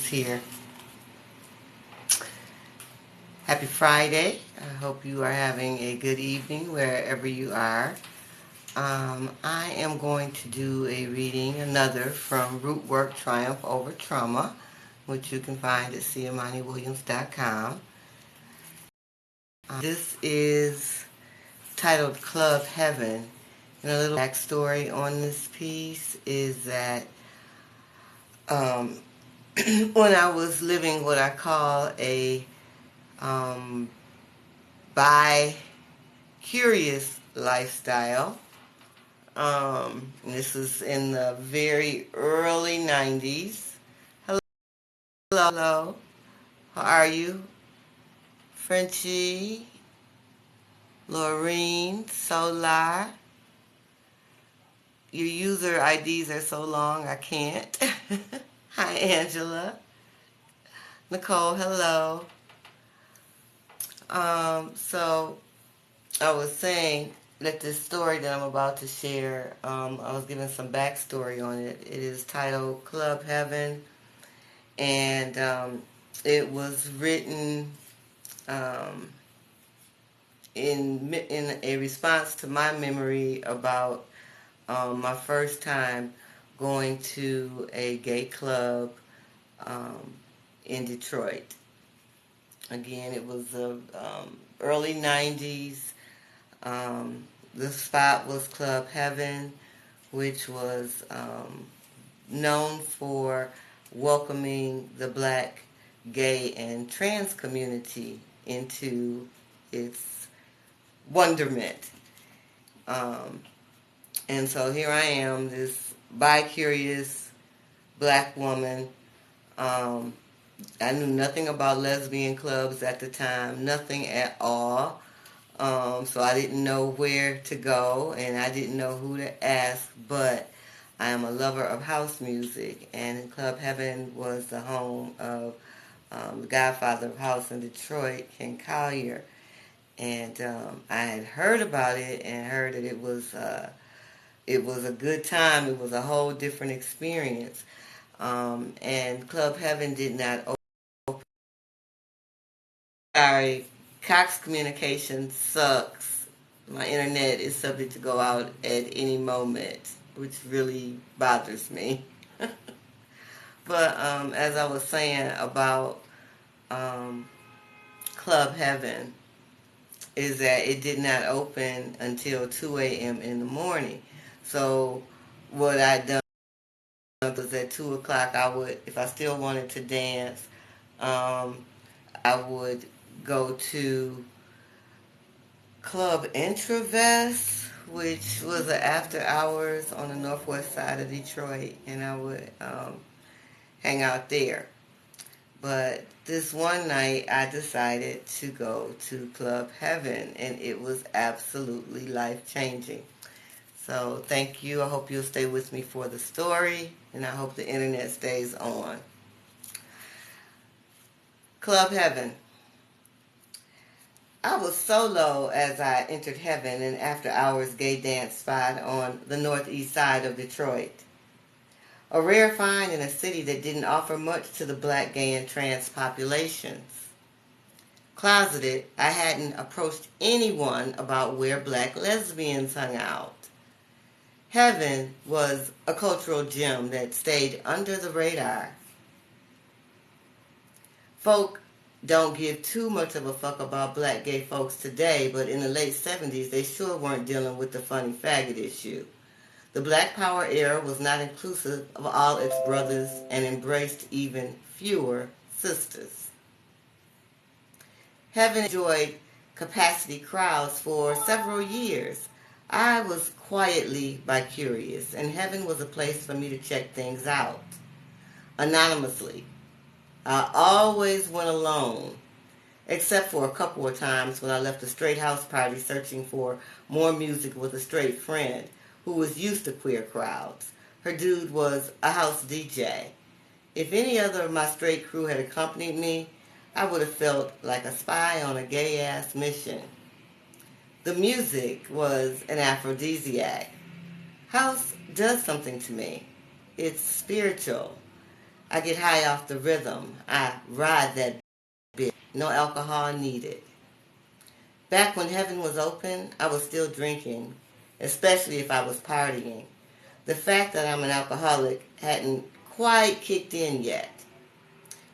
here. Happy Friday. I hope you are having a good evening wherever you are. I am going to do a reading, another from Root Work Triumph Over Trauma, which you can find at CManiWilliams.com. This is titled Club Heaven. And a little backstory on this piece is that when I was living what I call a bi-curious lifestyle, this is in the very early 90s. Hello, how are you? Frenchie, Laureen, Solar. Your user IDs are so long I can't. Hi, Angela. Nicole, hello. So I was saying that this story that I'm about to share, I was giving some backstory on it. It is titled Club Heaven, and it was written in a response to my memory about my first time going to a gay club in Detroit. Again, it was the early 90s. The spot was Club Heaven, which was known for welcoming the black, gay, and trans community into its wonderment. And so here I am, this bi-curious black woman. I knew nothing about lesbian clubs at the time, nothing at all. So I didn't know where to go, and I didn't know who to ask, but I am a lover of house music, and Club Heaven was the home of the godfather of house in Detroit, Ken Collier. And I had heard about it and heard that it was a good time. It was a whole different experience. And Club Heaven did not open. Sorry, Cox Communication sucks. My internet is subject to go out at any moment, which really bothers me. But as I was saying about Club Heaven, is that it did not open until 2 a.m. in the morning. So what I done was at 2 o'clock, I would, if I still wanted to dance, I would go to Club Intravest, which was an after hours on the northwest side of Detroit, and I would hang out there. But this one night, I decided to go to Club Heaven, and it was absolutely life-changing. So thank you. I hope you'll stay with me for the story, and I hope the internet stays on. Club Heaven. I was solo as I entered Heaven, an after-hours gay dance spot on the northeast side of Detroit. A rare find in a city that didn't offer much to the black, gay, and trans populations. Closeted, I hadn't approached anyone about where black lesbians hung out. Heaven was a cultural gem that stayed under the radar. Folk don't give too much of a fuck about black gay folks today, but in the late 70s, they sure weren't dealing with the funny faggot issue. The Black Power era was not inclusive of all its brothers and embraced even fewer sisters. Heaven enjoyed capacity crowds for several years. I was quietly bi-curious, and Heaven was a place for me to check things out. Anonymously. I always went alone, except for a couple of times when I left a straight house party searching for more music with a straight friend who was used to queer crowds. Her dude was a house DJ. If any other of my straight crew had accompanied me, I would have felt like a spy on a gay-ass mission. The music was an aphrodisiac. House does something to me. It's spiritual. I get high off the rhythm. I ride that bitch. No alcohol needed. Back when heaven was open, I was still drinking, especially if I was partying. The fact that I'm an alcoholic hadn't quite kicked in yet.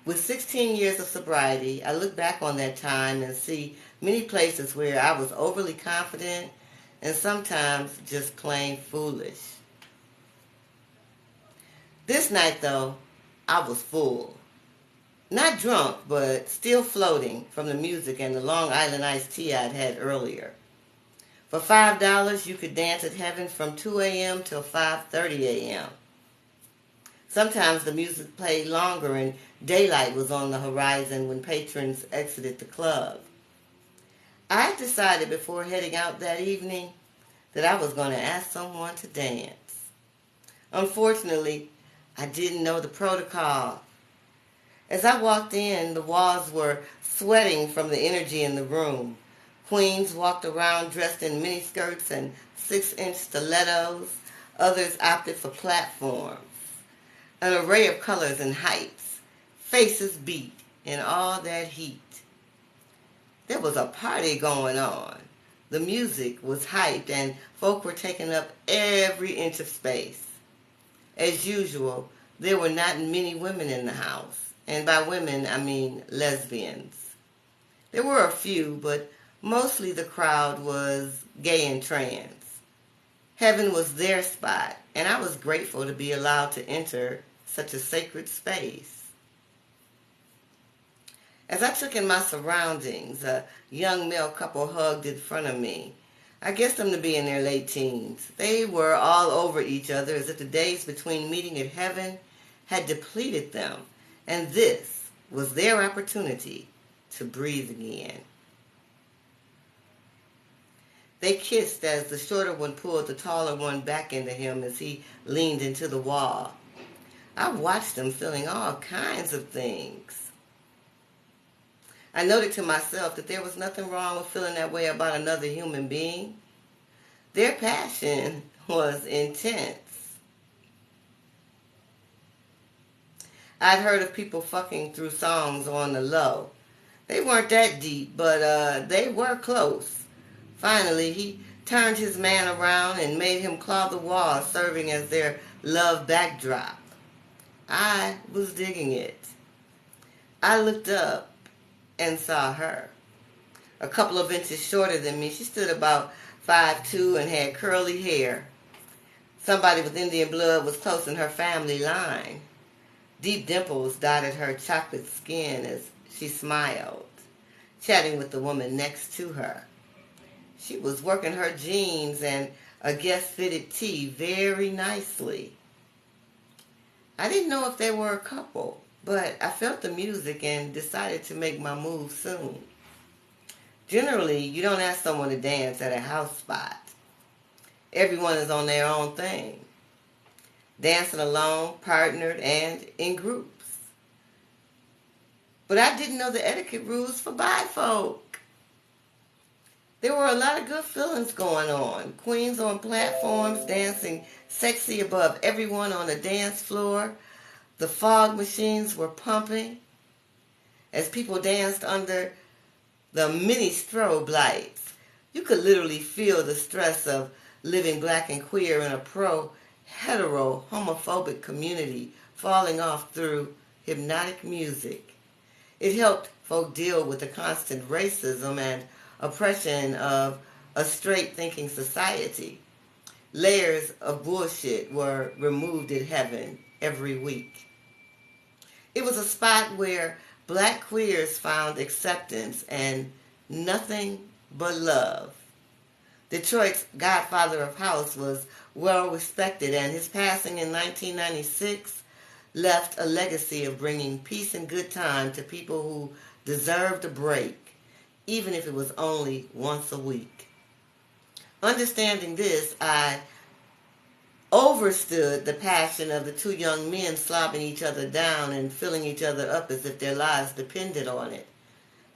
With 16 years of sobriety, I look back on that time and see many places where I was overly confident and sometimes just plain foolish. This night, though, I was full. Not drunk, but still floating from the music and the Long Island iced tea I'd had earlier. For $5, you could dance at heaven from 2 a.m. till 5:30 a.m. Sometimes the music played longer and daylight was on the horizon when patrons exited the club. I decided before heading out that evening that I was going to ask someone to dance. Unfortunately, I didn't know the protocol. As I walked in, the walls were sweating from the energy in the room. Queens walked around dressed in miniskirts and 6-inch stilettos. Others opted for platforms. An array of colors and heights. Faces beat in all that heat. There was a party going on. The music was hyped and folk were taking up every inch of space. As usual, there were not many women in the house. And by women, I mean lesbians. There were a few, but mostly the crowd was gay and trans. Heaven was their spot, and I was grateful to be allowed to enter such a sacred space. As I took in my surroundings, a young male couple hugged in front of me. I guessed them to be in their late teens. They were all over each other as if the days between meeting at heaven had depleted them, and this was their opportunity to breathe again. They kissed as the shorter one pulled the taller one back into him as he leaned into the wall. I watched them feeling all kinds of things. I noted to myself that there was nothing wrong with feeling that way about another human being. Their passion was intense. I'd heard of people fucking through songs on the low. They weren't that deep, but they were close. Finally, he turned his man around and made him claw the wall, serving as their love backdrop. I was digging it. I looked up and saw her. A couple of inches shorter than me, she stood about 5'2" and had curly hair. Somebody with Indian blood was close in her family line. Deep dimples dotted her chocolate skin as she smiled, chatting with the woman next to her. She was working her jeans and a guest-fitted tee very nicely. I didn't know if they were a couple, but I felt the music and decided to make my move soon. Generally, you don't ask someone to dance at a house spot. Everyone is on their own thing, dancing alone, partnered, and in groups. But I didn't know the etiquette rules for bi-folk. There were a lot of good feelings going on. Queens on platforms dancing sexy above everyone on the dance floor. The fog machines were pumping as people danced under the mini strobe lights. You could literally feel the stress of living black and queer in a pro-hetero homophobic community falling off through hypnotic music. It helped folk deal with the constant racism and oppression of a straight-thinking society. Layers of bullshit were removed at heaven every week. It was a spot where black queers found acceptance and nothing but love. Detroit's godfather of house was well respected, and his passing in 1996 left a legacy of bringing peace and good time to people who deserved a break, even if it was only once a week. Understanding this, I overstood the passion of the two young men slobbing each other down and filling each other up as if their lives depended on it.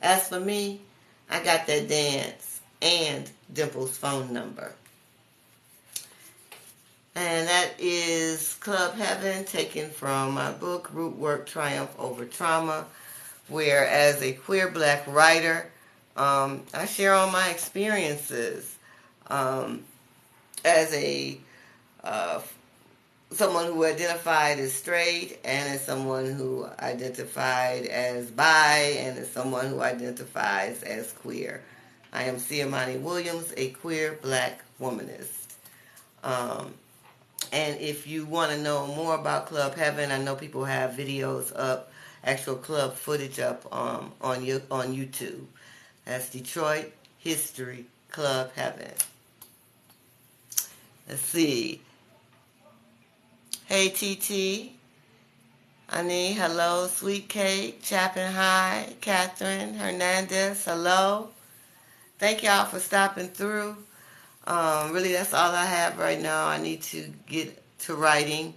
As for me, I got that dance and Dimple's phone number. And that is Club Heaven, taken from my book, Root Work, Triumph Over Trauma, where as a queer black writer, I share all my experiences as a uh, someone who identified as straight, and as someone who identified as bi, and as someone who identifies as queer. I am Siamani Williams, a queer black womanist. Um, and if you want to know more about Club Heaven, I know people have videos up, actual club footage up on YouTube. That's Detroit History Club Heaven. Let's see. Hey, TT. Ani, hello. Sweet Cake, Chapin High, Catherine Hernandez, hello. Thank y'all for stopping through. Really, that's all I have right now. I need to get to writing.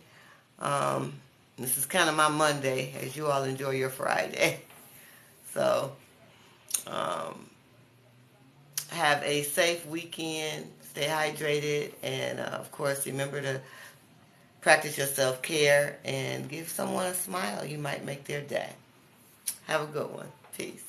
This is kind of my Monday, as you all enjoy your Friday. So, have a safe weekend. Stay hydrated, and of course, remember to practice your self-care and give someone a smile. You might make their day. Have a good one. Peace.